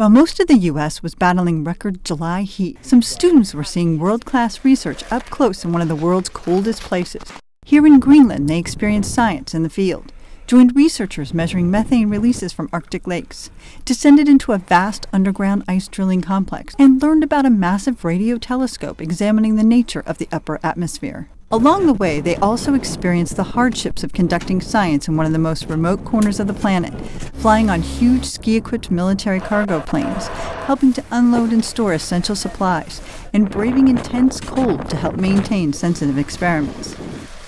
While most of the U.S. was battling record July heat, some students were seeing world-class research up close in one of the world's coldest places. Here in Greenland, they experienced science in the field, joined researchers measuring methane releases from Arctic lakes, descended into a vast underground ice drilling complex, and learned about a massive radio telescope examining the nature of the upper atmosphere. Along the way, they also experienced the hardships of conducting science in one of the most remote corners of the planet, flying on huge ski-equipped military cargo planes, helping to unload and store essential supplies, and braving intense cold to help maintain sensitive experiments.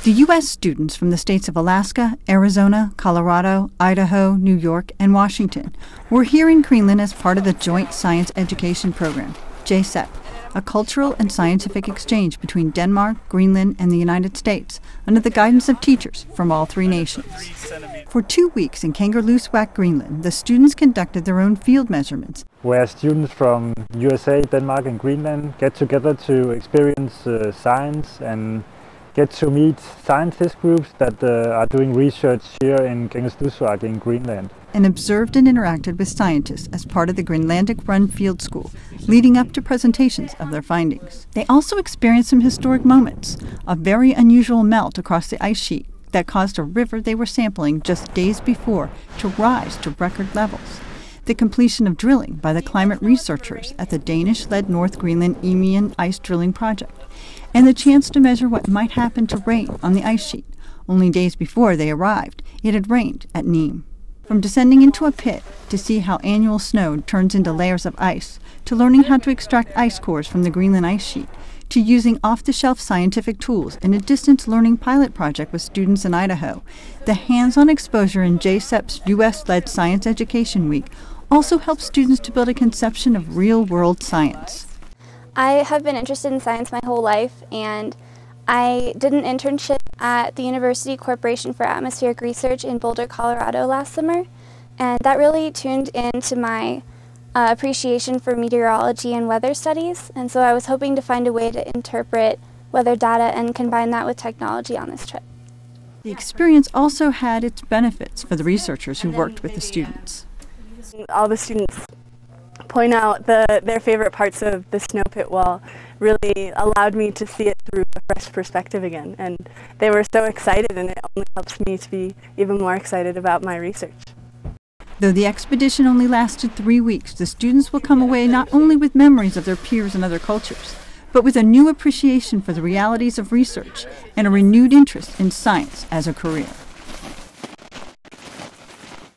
The U.S. students from the states of Alaska, Arizona, Colorado, Idaho, New York, and Washington were here in Greenland as part of the Joint Science Education Progran, JSEP, a cultural and scientific exchange between Denmark, Greenland, and the United States under the guidance of teachers from all three nations. For 2 weeks in Kangerlussuaq, Greenland, the students conducted their own field measurements, where students from USA, Denmark, and Greenland get together to experience science and get to meet scientist groups that are doing research here in Kangerlussuaq in Greenland. And observed and interacted with scientists as part of the Greenlandic Run Field School, leading up to presentations of their findings. They also experienced some historic moments, a very unusual melt across the ice sheet that caused a river they were sampling just days before to rise to record levels, the completion of drilling by the climate researchers at the Danish-led North Greenland Eemian ice drilling project, and the chance to measure what might happen to rain on the ice sheet. Only days before they arrived, it had rained at Neem. From descending into a pit to see how annual snow turns into layers of ice, to learning how to extract ice cores from the Greenland ice sheet, to using off-the-shelf scientific tools in a distance learning pilot project with students in Idaho, the hands-on exposure in JSEP's U.S.-led Science Education Week also helps students to build a conception of real-world science. I have been interested in science my whole life, and I did an internship at the University Corporation for Atmospheric Research in Boulder, Colorado last summer, and that really tuned into my appreciation for meteorology and weather studies, and so I was hoping to find a way to interpret weather data and combine that with technology on this trip. The experience also had its benefits for the researchers who worked with the students. All the students point out their favorite parts of the snow pit wall really allowed me to see it through a fresh perspective again, and they were so excited, and it only helps me to be even more excited about my research. Though the expedition only lasted 3 weeks, the students will come away not only with memories of their peers and other cultures, but with a new appreciation for the realities of research and a renewed interest in science as a career.